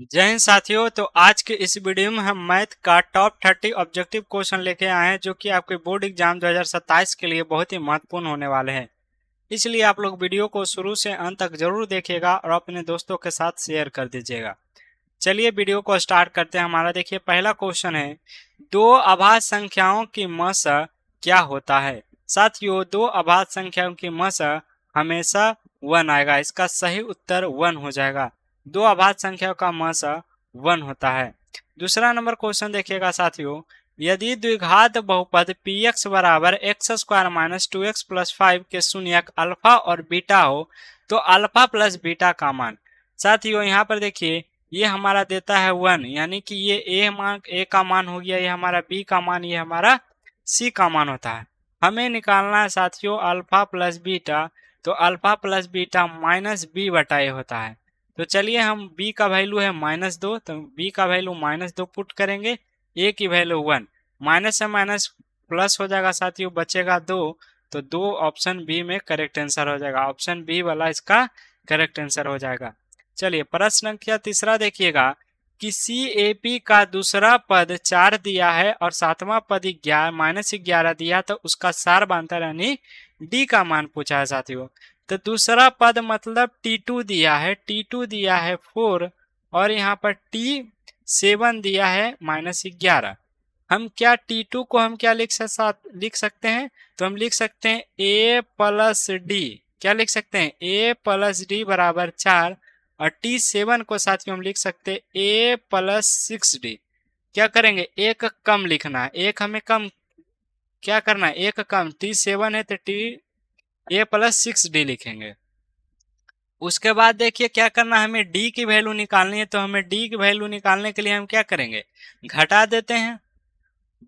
जय हिंद साथियों। तो आज के इस वीडियो में हम मैथ का टॉप 30 ऑब्जेक्टिव क्वेश्चन लेके आए हैं जो कि आपके बोर्ड एग्जाम 2027 के लिए बहुत ही महत्वपूर्ण होने वाले हैं। इसलिए आप लोग वीडियो को शुरू से अंत तक जरूर देखिएगा और अपने दोस्तों के साथ शेयर कर दीजिएगा। चलिए वीडियो को स्टार्ट करते हैं। हमारा देखिए पहला क्वेश्चन है, दो अभाज्य संख्याओं की मसा क्या होता है। साथियों, दो अभाज्य संख्याओं की मसा हमेशा 1 आएगा। इसका सही उत्तर 1 हो जाएगा। दो अभाज्य संख्याओं का मसा 1 होता है। दूसरा नंबर क्वेश्चन देखिएगा साथियों, यदि द्विघात बहुपद px बराबर x square minus 2x plus 5 के शून्यक अल्फा और बीटा हो तो अल्फा प्लस बीटा का मान। साथियों यहाँ पर देखिए ये हमारा देता है 1, यानी कि ये ए का मान हो गया, ये हमारा बी का मान, ये हमारा सी का मान होता है। हमें निकालना है साथियों अल्फा प्लस बीटा, तो alpha plus beta minus B बटा ए होता है। तो चलिए हम b का वैल्यू है -2, तो b का वैल्यू -2 पुट करेंगे, a की वैल्यू 1, माइनस से माइनस प्लस हो जाएगा साथियों, बचेगा 2, तो 2 ऑप्शन बी में करेक्ट आंसर हो जाएगा। ऑप्शन बी वाला इसका करेक्ट आंसर हो जाएगा। चलिए प्रश्न संख्या तीसरा देखिएगा, किसी एपी का दूसरा पद 4 दिया है और सातवां पद -11 दिया, तो उसका सार बांतर यानी डी का मान पूछा है साथियों। तो दूसरा पद मतलब T2 दिया है, T2 दिया है 4 और यहाँ पर T7 दिया है -11। हम क्या T2 को हम क्या लिख सकते हैं, तो हम लिख सकते हैं a प्लस डी। क्या लिख सकते हैं, a प्लस डी बराबर 4, और T7 को साथियों हम लिख सकते हैं a प्लस 6d। क्या करेंगे, एक कम लिखना है, एक हमें कम क्या करना है, एक कम, T7 है तो a प्लस 6d लिखेंगे। उसके बाद देखिए क्या करना है, हमें d की वैल्यू निकालनी है। तो हमें d की वैल्यू निकालने के लिए हम क्या करेंगे, घटा देते हैं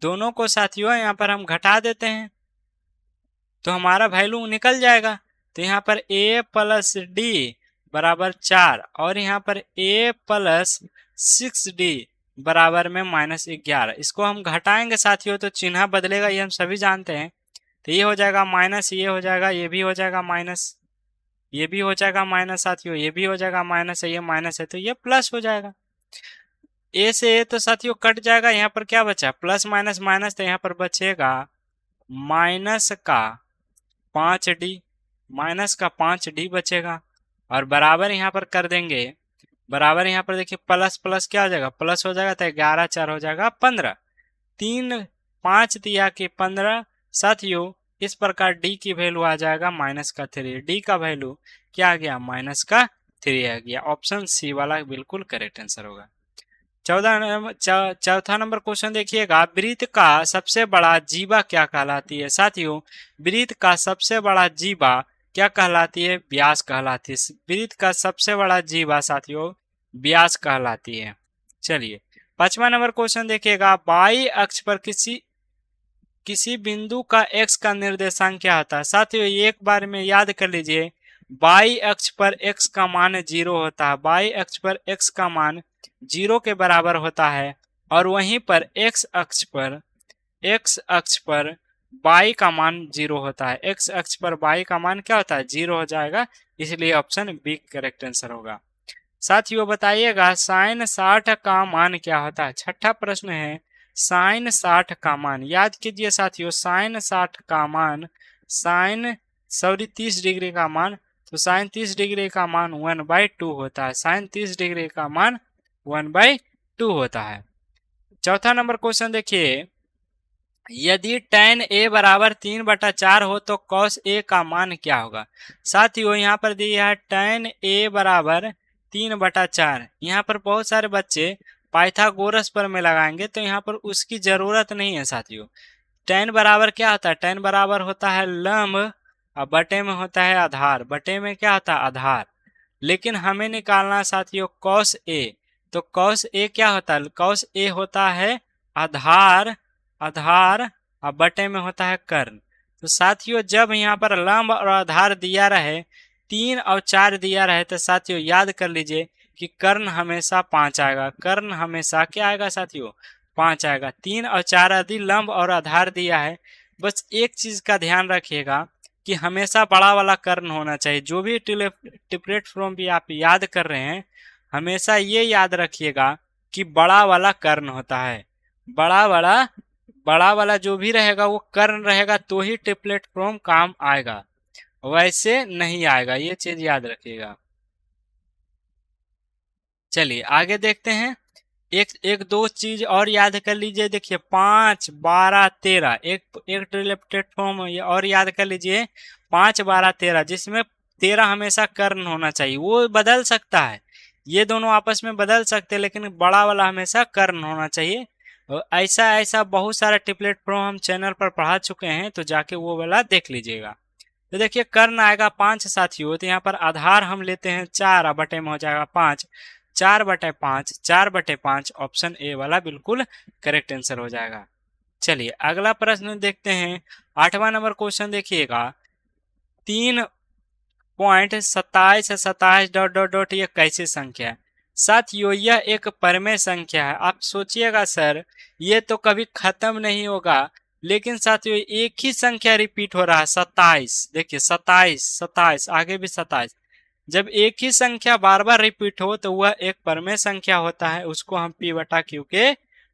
दोनों को साथियों, यहाँ पर हम घटा देते हैं तो हमारा वैल्यू निकल जाएगा। तो यहाँ पर a प्लस डी बराबर 4 और यहाँ पर a प्लस 6d बराबर में -11। इसको हम घटाएंगे साथियों तो चिन्ह बदलेगा, ये हम सभी जानते हैं। तो ये हो जाएगा माइनस, ये हो जाएगा, ये भी हो जाएगा माइनस, ये भी हो जाएगा माइनस साथियों, ये भी हो जाएगा माइनस है, ये माइनस है तो ये प्लस हो जाएगा। ए से ए तो साथियों कट जाएगा, यहाँ पर क्या बचा, प्लस माइनस माइनस, तो यहाँ पर बचेगा माइनस का 5d, माइनस का 5d बचेगा। और बराबर यहाँ पर कर देंगे, बराबर यहाँ पर देखिए प्लस प्लस क्या हो जाएगा, प्लस हो जाएगा, तो 11 4 हो जाएगा 15, 3 5 दिया कि 15। साथियों इस प्रकार d की वैल्यू आ जाएगा -3। d का वैल्यू क्या आ गया, -3 आ गया। ऑप्शन सी वाला बिल्कुल करेक्ट आंसर होगा। चौथा नंबर क्वेश्चन देखिएगा, वृत्त का सबसे बड़ा जीवा क्या कहलाती है। साथियों वृत्त का सबसे बड़ा जीवा क्या कहलाती है, व्यास कहलाती है। वृत्त का सबसे बड़ा जीवा साथियों व्यास कहलाती है। चलिए पांचवा नंबर क्वेश्चन देखिएगा, बाई अक्ष पर किसी बिंदु का x का निर्देशांक क्या होता है। साथियों एक बार में याद कर लीजिए, बाई अक्ष पर x का मान 0 होता है, बाई अक्ष पर x का मान 0 के बराबर होता है, और वहीं पर x अक्ष पर y का मान 0 होता है। x अक्ष पर y का मान क्या होता है, 0 हो जाएगा, इसलिए ऑप्शन बी करेक्ट आंसर होगा। साथियों बताइएगा साइन 60 का मान क्या होता है। छठा प्रश्न है, साइन 60 का मान याद कीजिए साथियों, साइन 60 का मान, साइन 30 डिग्री का मान, तो साइन 30 डिग्री का मान 1/2 होता है। साइन 30 डिग्री का मान 1/2 होता है। चौथा नंबर क्वेश्चन देखिए, यदि tan a बराबर 3/4 हो तो cos a का मान क्या होगा। साथियों यहाँ पर दिया है tan a बराबर 3/4। यहाँ पर बहुत सारे बच्चे पाइथागोरस पर में लगाएंगे, तो यहाँ पर उसकी जरूरत नहीं है साथियों। tan बराबर क्या होता है, tan बराबर होता है लंब और बटे में होता है आधार, बटे में क्या होता है आधार। लेकिन हमें निकालना साथियों cos a, तो cos a क्या होता है, cos a होता है आधार, आधार और बटे में होता है कर्ण। तो साथियों जब यहाँ पर लंब और आधार दिया रहे, 3 और 4 दिया रहे, तो साथियों याद कर लीजिए कि कर्ण हमेशा 5 आएगा, कर्ण हमेशा क्या आएगा साथियों, 5 आएगा। 3 और 4 आदि लंब और आधार दिया है। बस एक चीज का ध्यान रखिएगा कि हमेशा बड़ा वाला कर्ण होना चाहिए। जो भी टिपरेट फॉर्म भी आप याद कर रहे हैं, हमेशा ये याद रखिएगा कि बड़ा वाला कर्ण होता है। बड़ा वाला जो भी रहेगा वो कर्ण रहेगा तो ही ट्रिपलेट फॉर्म काम आएगा, वैसे नहीं आएगा, ये चीज याद रखिएगा। चलिए आगे देखते हैं। एक एक दो चीज और याद कर लीजिए। देखिए 5, 12, 13 एक एक ट्रिपलेट फॉर्म और याद कर लीजिए। 5, 12, 13 जिसमें 13 हमेशा कर्ण होना चाहिए। वो बदल सकता है, ये दोनों आपस में बदल सकते हैं, लेकिन बड़ा वाला हमेशा कर्ण होना चाहिए। और ऐसा ऐसा बहुत सारा ट्रिपलेट फॉर्म हम चैनल पर पढ़ा चुके हैं, तो जाके वो वाला देख लीजिएगा। तो देखिए कर्ण आएगा 5 साथियों, तो यहाँ पर आधार हम लेते हैं 4, बटे में हो जाएगा 5, 4/5, 4/5 ऑप्शन ए वाला बिल्कुल करेक्ट आंसर हो जाएगा। चलिए अगला प्रश्न देखते हैं। 8वां नंबर क्वेश्चन देखिएगा। 3.2727 डॉट डॉट डॉट ये कैसी संख्या है? साथियों यह एक परमेय संख्या है। आप सोचिएगा सर ये तो कभी खत्म नहीं होगा, लेकिन साथियों एक ही संख्या रिपीट हो रहा है 27। देखिए 27, 27 आगे भी 27। जब एक ही संख्या बार बार रिपीट हो तो वह एक परमेय संख्या होता है, उसको हम p/q के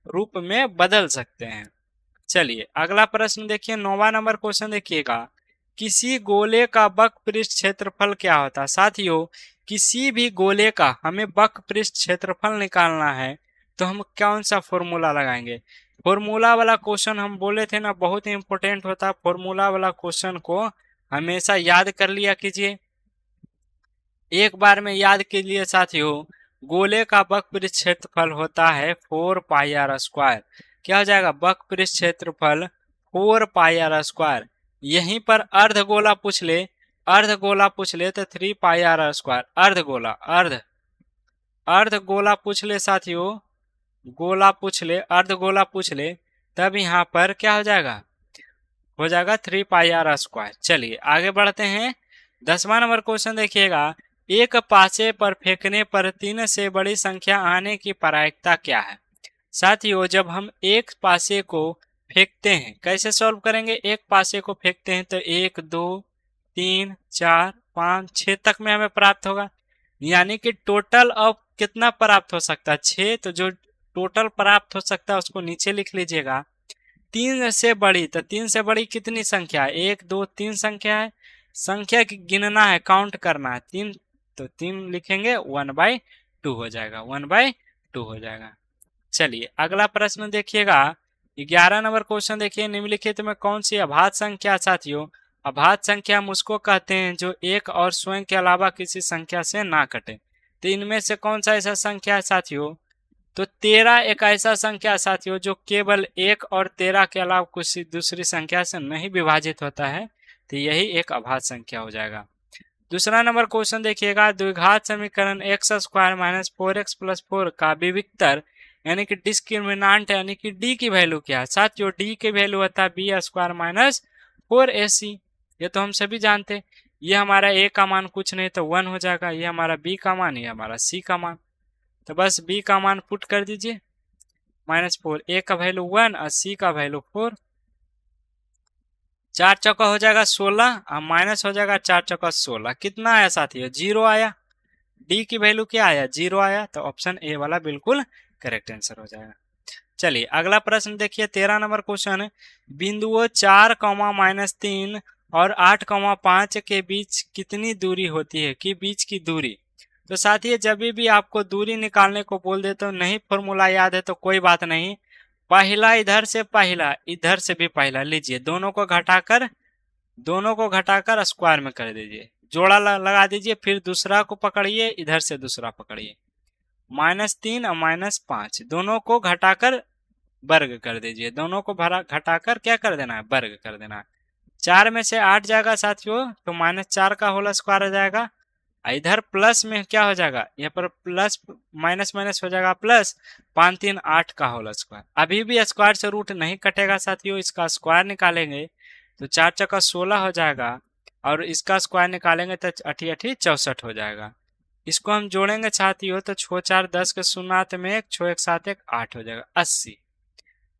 रूप में बदल सकते हैं। चलिए अगला प्रश्न देखिए। 9वां नंबर क्वेश्चन देखिएगा। किसी गोले का वक्र पृष्ठ क्षेत्रफल क्या होता है? साथियों किसी भी गोले का हमें वक्र पृष्ठ क्षेत्रफल निकालना है तो हम कौन सा फॉर्मूला लगाएंगे? फॉर्मूला वाला क्वेश्चन हम बोले थे ना, बहुत ही इंपॉर्टेंट होता है। फॉर्मूला वाला क्वेश्चन को हमेशा याद कर लिया कीजिए, एक बार में याद कीजिए साथियों। गोले का वक्र पृष्ठ क्षेत्रफल होता है 4πr²। क्या हो जाएगा? वक्र पृष्ठ क्षेत्रफल 4πr²। यहीं पर अर्धगोला पूछ ले, अर्धगोला पूछ ले तो 3πr²। अर्धगोला अर्धगोला पूछ ले साथियों, गोला पूछ ले, अर्धगोला पूछ ले, तब यहाँ पर क्या हो जाएगा? हो जाएगा 3πr²। चलिए आगे बढ़ते हैं। 10वां नंबर क्वेश्चन देखिएगा। एक पासे पर फेंकने पर 3 से बड़ी संख्या आने की प्रायिकता क्या है? साथियों जब हम एक पासे को फेंकते हैं, कैसे सॉल्व करेंगे? एक पासे को फेंकते हैं तो 1, 2, 3, 4, 5, 6 तक में हमें प्राप्त होगा। यानी कि टोटल अब कितना प्राप्त हो सकता है? 6। तो जो टोटल प्राप्त हो सकता है उसको नीचे लिख लीजिएगा। 3 से बड़ी, तो 3 से बड़ी कितनी संख्या है? 1, 2, 3 संख्या है। संख्या की गिनना है, काउंट करना है। 3, तो 3 लिखेंगे, 1/2 हो जाएगा, 1/2 हो जाएगा। चलिए अगला प्रश्न देखिएगा। 11 नंबर क्वेश्चन देखिए। निम्नलिखित में कौन सी अभाज्य संख्या? साथियों अभाज्य संख्या हम उसको कहते हैं जो एक और स्वयं के अलावा किसी संख्या से ना कटे। तो इनमें से कौन सा ऐसा संख्या है साथियों? तो 13 एक ऐसा संख्या साथियों जो केवल 1 और 13 के अलावा किसी दूसरी संख्या से नहीं विभाजित होता है, तो यही एक अभाज्य संख्या हो जाएगा। दूसरा नंबर क्वेश्चन देखिएगा। द्विघात समीकरण x² - 4x + 4 का विविक्तर यानी कि डिस्क्रिमिनांट यानी कि d की वैल्यू क्या है? साथियों d की वैल्यू होता है b² - 4ac। ये तो हम सभी जानते हैं। ये हमारा a का मान कुछ नहीं तो 1 हो जाएगा, ये हमारा b का मान, ये हमारा c का मान। तो बस b का मान पुट कर दीजिए -4, a का वैल्यू 1 और c का वैल्यू 4। 4 चौका हो जाएगा 16 और माइनस हो जाएगा 4 चौका 16। कितना आया साथियों? 0 आया। डी की वैल्यू क्या आया? 0 आया। तो ऑप्शन ए वाला बिल्कुल करेक्ट आंसर हो जाएगा। चलिए अगला प्रश्न देखिए। 13 नंबर क्वेश्चन। बिंदुओं 4, -3 और 8, 5 के बीच कितनी दूरी होती है? कि बीच की दूरी। तो साथियों जब भी आपको दूरी निकालने को बोल दे तो नहीं फॉर्मूला याद है तो कोई बात नहीं, पहला इधर से पहला, इधर से भी पहला लीजिए, दोनों को घटाकर स्क्वायर में कर दीजिए, जोड़ा लगा दीजिए, फिर दूसरा को पकड़िए, इधर से दूसरा पकड़िए, -3 और -5 दोनों को घटाकर वर्ग कर दीजिए, दोनों को घटाकर क्या कर देना है? वर्ग कर देना है। 4 में से 8 जाएगा साथियों तो -4 का होल स्क्वायर हो जाएगा। इधर प्लस में क्या हो जाएगा? यहाँ पर प्लस माइनस माइनस हो जाएगा प्लस, 5 3 8 का होल स्क्वायर। अभी भी स्क्वायर से रूट नहीं कटेगा साथियों, इसका स्क्वायर निकालेंगे तो 4 चौका 16 हो जाएगा और इसका स्क्वायर निकालेंगे तो 8 8 64 हो जाएगा। इसको हम जोड़ेंगे साथियों तो 6 4 10 के 0 में 1, 6 1 7 1 8 हो जाएगा 80।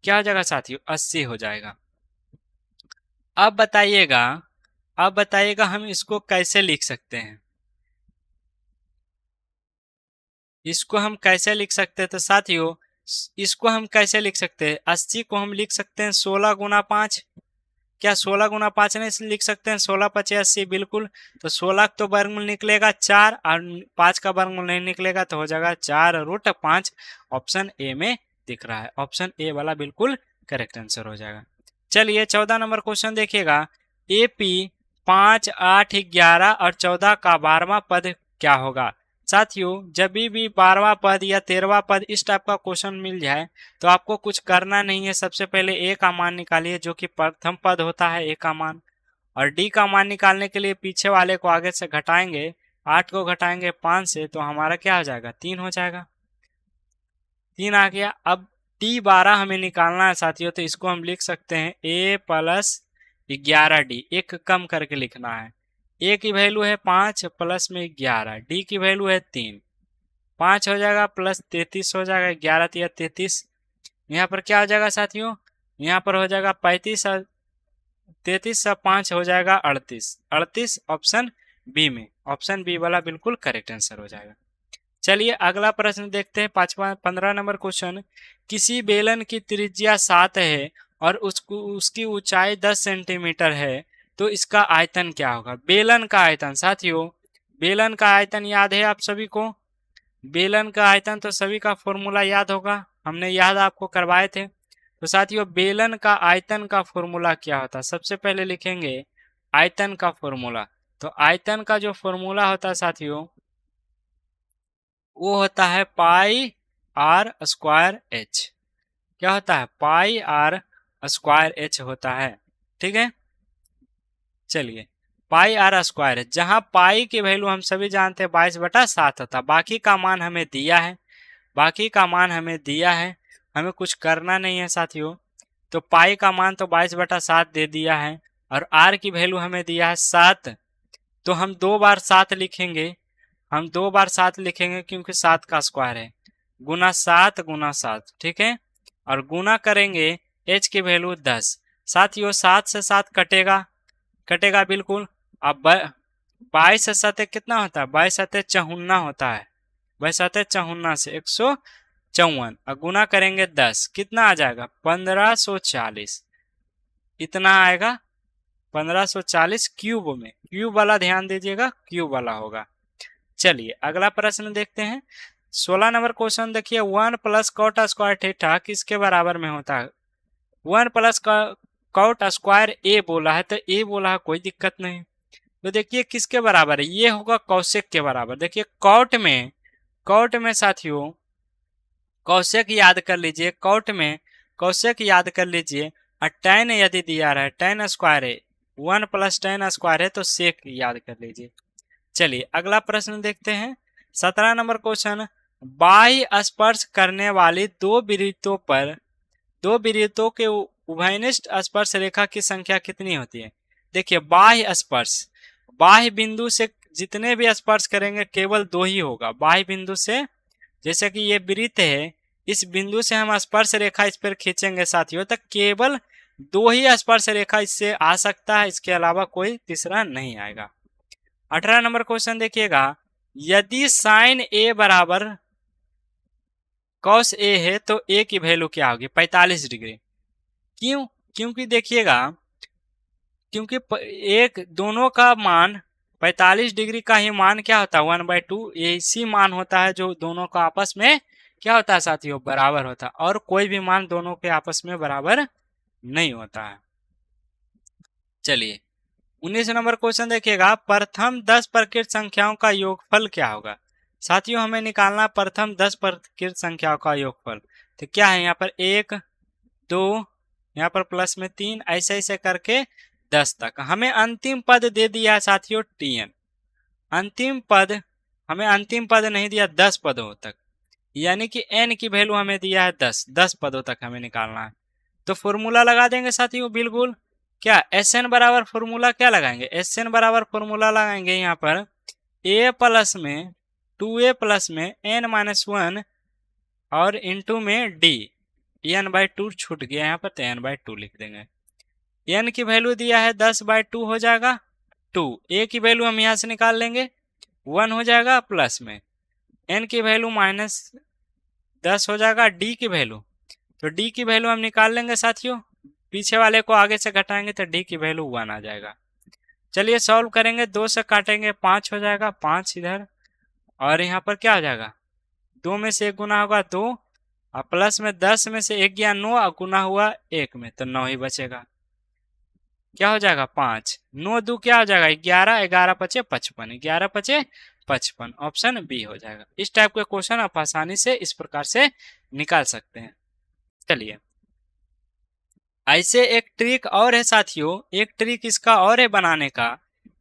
क्या हो जाएगा साथियों? 80 हो जाएगा। अब बताइएगा हम इसको कैसे लिख सकते हैं? इसको हम कैसे लिख सकते हैं? तो साथियों इसको हम कैसे लिख सकते हैं? 80 को हम लिख सकते हैं 16 गुना 5। क्या 16 गुना 5 नहीं लिख सकते हैं? 16 पचे 80 बिल्कुल। तो 16 तो वर्गमूल निकलेगा 4 और 5 का वर्गमूल नहीं निकलेगा तो हो जाएगा 4√5। ऑप्शन ए में दिख रहा है। ऑप्शन ए वाला बिल्कुल करेक्ट आंसर हो जाएगा। चलिए 14 नंबर क्वेश्चन देखिएगा। एपी 5, 8, 11 और 14 का 12वां पद क्या होगा? साथियों जब भी 12वां पद या 13वां पद इस टाइप का क्वेश्चन मिल जाए तो आपको कुछ करना नहीं है। सबसे पहले ए का मान निकालिए जो कि प्रथम पद होता है ए का मान, और डी का मान निकालने के लिए पीछे वाले को आगे से घटाएंगे। 8 को घटाएंगे 5 से तो हमारा क्या हो जाएगा? 3 हो जाएगा। 3 आ गया। अब टी 12 हमें निकालना है साथियों, तो इसको हम लिख सकते हैं ए प्लस 11 डी। एक कम करके लिखना है। ए की वैल्यू है 5 प्लस में 11, डी की वैल्यू है 3। 5 हो जाएगा प्लस 33 हो जाएगा, 11 तिया 33। यहाँ पर क्या हो जाएगा साथियों? यहाँ पर हो जाएगा 35 और 33 से 5 हो जाएगा 38। 38 ऑप्शन बी में। ऑप्शन बी वाला बिल्कुल करेक्ट आंसर हो जाएगा। चलिए अगला प्रश्न देखते हैं। 15 नंबर क्वेश्चन। किसी बेलन की त्रिज्या 7 है और उसकी ऊंचाई 10 सेंटीमीटर है तो इसका आयतन क्या होगा? बेलन का आयतन साथियों, बेलन का आयतन याद है आप सभी को? बेलन का आयतन तो सभी का फॉर्मूला याद होगा, हमने याद आपको करवाए थे। तो साथियों बेलन का आयतन का फॉर्मूला क्या होता है? सबसे पहले लिखेंगे आयतन का फॉर्मूला। तो आयतन का जो फॉर्मूला होता है साथियों वो होता है पाई आर स्क्वायर एच। क्या होता है? पाई आर स्क्वायर एच होता है। ठीक है, चलिए पाई आर स्क्वायर है, जहां पाई की वैल्यू हम सभी जानते हैं 22/7 होता है। बाकी का मान हमें दिया है, बाकी का मान हमें दिया है, हमें कुछ करना नहीं है साथियों। तो पाई का मान तो 22/7 दे दिया है और आर की वैल्यू हमें दिया है 7। तो हम 2 बार 7 लिखेंगे, हम 2 बार 7 लिखेंगे क्योंकि 7 का स्क्वायर है। गुना 7 गुना 7, ठीक है, और गुना करेंगे एच की वैल्यू 10। साथियों 7 से 7 कटेगा, कटेगा बिल्कुल। अब 22 से 7 कितना होता है? 22 7 54 होता है। 22 7 54 से 154 और गुना करेंगे 10, कितना आ जाएगा? 1540। इतना आएगा 1540 क्यूब में। क्यूब वाला ध्यान दीजिएगा, क्यूब वाला होगा। चलिए अगला प्रश्न देखते हैं। 16 नंबर क्वेश्चन देखिए। 1 प्लस कॉट स्क्वायर थीटा किसके बराबर में होता है? 1 प्लस कॉट स्क्वायर ए बोला है तो ए बोला है, कोई दिक्कत नहीं। तो देखिए किसके बराबर है? ये होगा कौशिक के बराबर। देखिए कॉट में साथियों कौशिक याद कर लीजिए, कॉट में कौशिक याद कर लीजिए। और टेन यदि दिया रहा है, टेन स्क्वायर है, 1 प्लस टेन स्क्वायर है तो सेक याद कर लीजिए। चलिए अगला प्रश्न देखते हैं। 17 नंबर क्वेश्चन। बाह्य स्पर्श करने वाली दो वृत्तों के उभयनिष्ठ स्पर्श रेखा की संख्या कितनी होती है? देखिए बाह्य स्पर्श, बाह्य बिंदु से जितने भी स्पर्श करेंगे केवल 2 ही होगा। बाह्य बिंदु से, जैसे कि ये वृत्त है, इस बिंदु से हम स्पर्श रेखा इस पर खींचेंगे साथियों तो केवल 2 ही स्पर्श रेखा इससे आ सकता है, इसके अलावा कोई तीसरा नहीं आएगा। 18 नंबर क्वेश्चन देखिएगा। यदि साइन ए बराबर कॉस ए है तो ए की वैल्यू क्या होगी? 45 डिग्री। क्यों? क्योंकि देखिएगा, क्योंकि एक दोनों का मान 45 डिग्री का ही मान क्या होता है? 1/2 इसी मान होता है जो दोनों का आपस में क्या होता है साथियों? बराबर होता है, और कोई भी मान दोनों के आपस में बराबर नहीं होता है। चलिए 19 नंबर क्वेश्चन देखिएगा। प्रथम 10 प्रकृत संख्याओं का योगफल क्या होगा? साथियों हमें निकालना प्रथम 10 प्रकृत संख्याओं का योगफल। तो क्या है यहाँ पर? 1 2, यहाँ पर प्लस में 3, ऐसे ऐसे करके 10 तक। हमें अंतिम पद दे दिया है साथियों tn। अंतिम पद, हमें अंतिम पद नहीं दिया 10 पदों तक, यानी कि n की वैल्यू हमें दिया है 10 पदों तक हमें निकालना है। तो फॉर्मूला लगा देंगे साथियों बिल्कुल। क्या Sn बराबर फॉर्मूला क्या लगाएंगे? Sn बराबर फॉर्मूला लगाएंगे यहाँ पर a प्लस में 2a प्लस में n-1 और इंटू में d। n/2 छूट गया यहाँ पर तो n/2 लिख देंगे। n की वैल्यू दिया है 10/2 हो जाएगा 2। a की वैल्यू हम यहाँ से निकाल लेंगे 1 हो जाएगा, प्लस में n की वैल्यू -10 हो जाएगा। d की वैल्यू, तो d की वैल्यू हम निकाल लेंगे साथियों, पीछे वाले को आगे से घटाएंगे तो d की वैल्यू 1 आ जाएगा। चलिए सॉल्व करेंगे, 2 से काटेंगे 5 हो जाएगा, 5 इधर, और यहाँ पर क्या हो जाएगा, 2 में से 1 गुना होगा 2, और प्लस में 10 में से 1 गया 9, और गुना हुआ 1 में तो 9 ही बचेगा। क्या हो जाएगा 5, 9 2 क्या हो जाएगा 11, 11 पचे 55, 11 पचे 55, ऑप्शन बी हो जाएगा। इस टाइप के क्वेश्चन आप आसानी से इस प्रकार से निकाल सकते हैं। चलिए ऐसे एक ट्रिक और है साथियों, एक ट्रिक इसका और है बनाने का।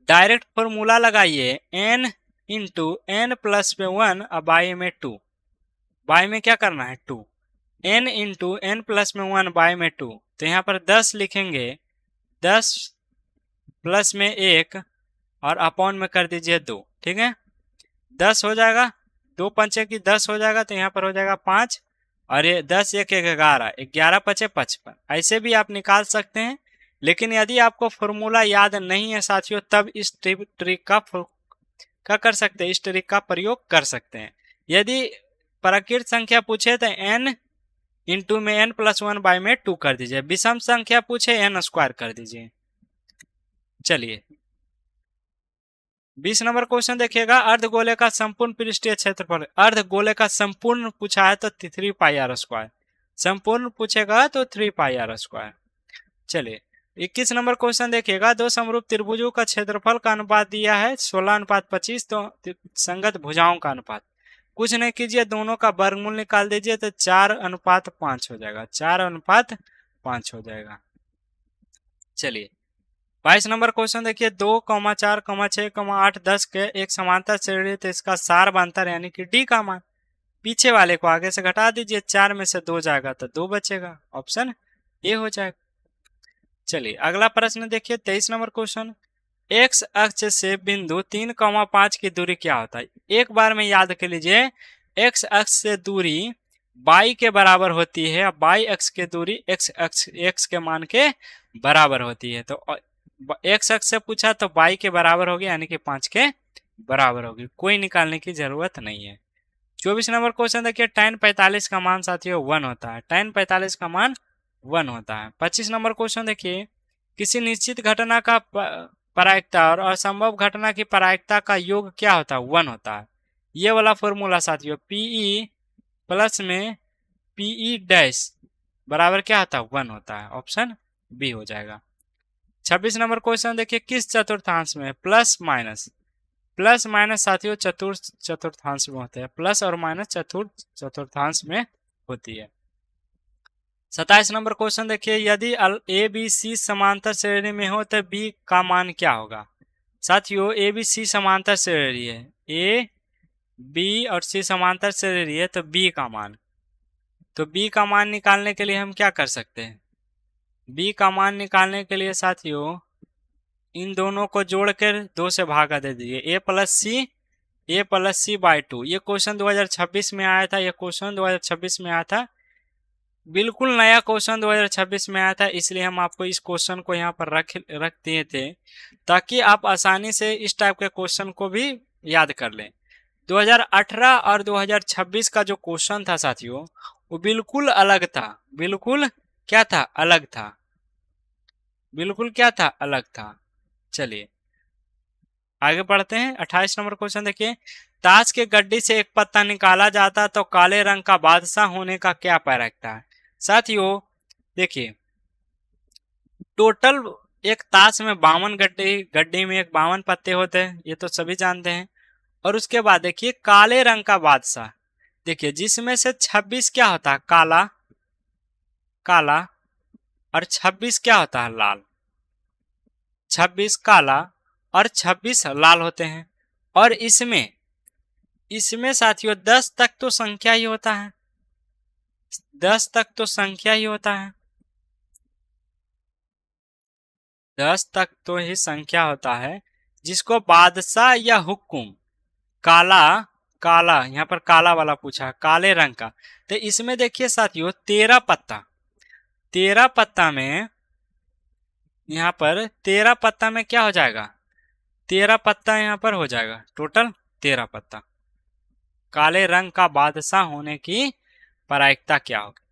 डायरेक्ट फॉर्मूला लगाइए, n इंटू एन प्लस में 1 और बाई में 2, बाई में क्या करना है 2, n इंटू एन प्लस में 1 बाई में 2, तो यहाँ पर 10 लिखेंगे, 10 प्लस में 1 और अपॉन में कर दीजिए 2, ठीक है, 10 हो जाएगा, 2 पंचे की 10 हो जाएगा, तो यहाँ पर हो जाएगा 5, और ये 10 1 1 11, 11 पचे 55, ऐसे भी आप निकाल सकते हैं। लेकिन यदि आपको फॉर्मूला याद नहीं है साथियों, तब इस ट्रिक का कर सकते हैं, इस ट्रिक का प्रयोग कर सकते हैं। यदि प्राकृत संख्या पूछे तो n इंटू में n प्लस 1 बाई में 2 कर दीजिए, विषम संख्या पूछे n स्क्वायर कर दीजिए। चलिए 20 नंबर क्वेश्चन देखिएगा, अर्धगोले का संपूर्ण पृष्ठीय क्षेत्रफल, अर्धगोले का संपूर्ण पूछा है तो 3 पाई आर स्क्वायर, संपूर्ण पूछेगा तो 3 पाई आर स्क्वायर। चलिए 21 नंबर क्वेश्चन देखिएगा, दो समरूप त्रिभुजों का क्षेत्रफल का अनुपात दिया है 16:25, तो संगत भुजाओं का अनुपात, कुछ नहीं कीजिए, दोनों का वर्गमूल निकाल दीजिए तो 4:5 हो जाएगा, 4:5 हो जाएगा। चलिए 22 नंबर क्वेश्चन देखिए, 2, 4, 6, 8, 10 के एक समांतर श्रेणी, तो इसका सार अंतर यानी कि डी का मान, पीछे वाले को आगे से घटा दीजिए, 4 में से 2 जाएगा तो 2 बचेगा, ऑप्शन ए हो जाएगा। चलिए अगला प्रश्न देखिए 23 नंबर क्वेश्चन, एक्स अक्ष से बिंदु 3, 5 की दूरी क्या होता है। एक बार में याद कर लीजिए, एक्स अक्ष से दूरी y के बराबर होती है, y अक्ष की दूरी x के मान के बराबर होती है, तो एक्स अक्ष से पूछा तो y के बराबर होगी, यानी कि 5 के बराबर होगी, कोई निकालने की जरूरत नहीं है। 24 नंबर क्वेश्चन देखिए, tan 45 का मान साथियों 1 होता है, tan 45 का मान 1 होता है। 25 नंबर क्वेश्चन देखिए, किसी निश्चित घटना का प्रायिकता और असंभव घटना की प्रायिकता का योग क्या होता है 1 होता है। ये वाला फॉर्मूला साथियों, पीई प्लस में पीई डैश बराबर क्या होता है 1 होता है, ऑप्शन बी हो जाएगा। 26 नंबर क्वेश्चन देखिए, किस चतुर्थांश में प्लस माइनस साथियों चतुर्थांश में होते हैं, प्लस और माइनस चतुर्थांश में होती है। 27 नंबर क्वेश्चन देखिए, यदि ए बी सी समांतर श्रेणी में हो तो बी का मान क्या होगा। साथियों ए बी सी समांतर श्रेणी है, ए बी और सी समांतर श्रेणी है, तो बी का मान, तो बी का मान निकालने के लिए हम क्या कर सकते हैं, बी का मान निकालने के लिए साथियों इन दोनों को जोड़कर 2 से भागा दे दीजिए, ए प्लस सी बाई 2। ये क्वेश्चन 2026 में आया था, ये क्वेश्चन 2026 में आया था, बिल्कुल नया क्वेश्चन 2026 में आया था, इसलिए हम आपको इस क्वेश्चन को यहाँ पर रख दिए थे ताकि आप आसानी से इस टाइप के क्वेश्चन को भी याद कर लें। 2018 और 2026 का जो क्वेश्चन था साथियों वो बिल्कुल अलग था, बिल्कुल क्या था अलग था, बिल्कुल क्या था अलग था। चलिए आगे बढ़ते हैं। 28 नंबर क्वेश्चन देखिए, ताश के गड्डी से एक पत्ता निकाला जाता तो काले रंग का बादशाह होने का क्या प्रायिकता है। साथियों देखिए टोटल एक ताश में 52 गड्डी में 52 पत्ते होते हैं, ये तो सभी जानते हैं। और उसके बाद देखिए काले रंग का बादशाह, देखिए जिसमें से 26 क्या होता है काला और 26 क्या होता है लाल, 26 काला और 26 लाल होते हैं। और इसमें साथियों 10 तक तो संख्या ही होता है, 10 तक तो संख्या ही होता है, 10 तक तो ही संख्या होता है, जिसको बादशाह या हुक्म काला यहाँ पर काला वाला पूछा, काले रंग का। तो इसमें देखिए साथियों 13 पत्ता में, यहाँ पर 13 पत्ता में क्या हो जाएगा, 13 पत्ता यहाँ पर हो जाएगा, टोटल 13 पत्ता। काले रंग का बादशाह होने की प्रायिकता क्या होगी?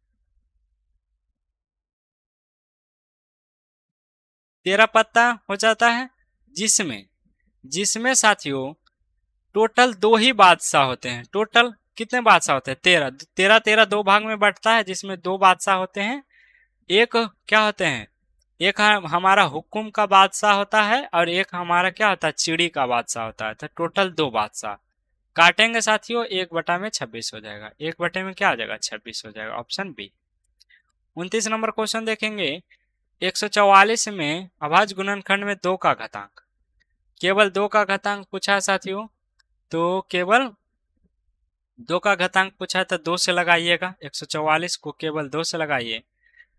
13 पत्ता हो जाता है, जिसमें जिसमें साथियों टोटल 2 ही बादशाह होते हैं। टोटल कितने बादशाह होते हैं? 13। 13 13 2 भाग में बंटता है, जिसमें 2 बादशाह होते हैं। एक क्या होते हैं? एक हमारा हुक्म का बादशाह होता है और एक हमारा क्या होता है? चिड़ी का बादशाह होता है। तो टोटल 2 बादशाह काटेंगे साथियों, 1/26 हो जाएगा। 1 में क्या हो जाएगा? 26 हो जाएगा। Option B. 29 नंबर क्वेश्चन देखेंगे। 144 में अभाज्य गुणनखंड में 2 का घातांक, केवल 2 का घातांक पूछा है साथियों। तो केवल 2 का घातांक पूछा है तो 2 से लगाइएगा। 144 को केवल 2 से लगाइए।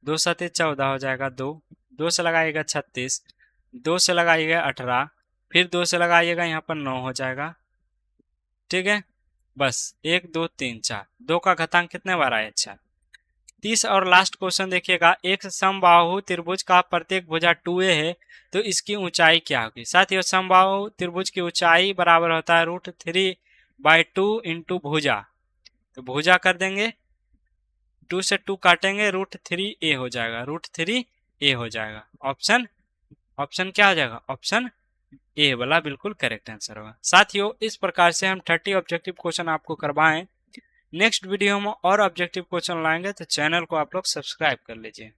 2 सते 14 हो जाएगा। 2 से लगाइएगा 36, 2 से लगाइएगा 18, फिर 2 से लगाइएगा यहाँ पर 9 हो जाएगा। ठीक है, बस 1 2 3 4, 2 का घातांक कितने बार आया? 4। 30 और लास्ट क्वेश्चन देखिएगा। एक समबाहु त्रिभुज का प्रत्येक भुजा 2a है, तो इसकी ऊंचाई क्या होगी? साथियों, समबाहु त्रिभुज की ऊंचाई बराबर होता है √3/2 इंटू भुजा। तो भुजा कर देंगे, 2 से 2 काटेंगे, √3a हो जाएगा। √3a हो जाएगा। ऑप्शन क्या हो जाएगा? ऑप्शन ए वाला बिल्कुल करेक्ट आंसर होगा। साथियों, इस प्रकार से हम 30 ऑब्जेक्टिव क्वेश्चन आपको करवाएं। नेक्स्ट वीडियो में और ऑब्जेक्टिव क्वेश्चन लाएंगे, तो चैनल को आप लोग सब्सक्राइब कर लीजिए।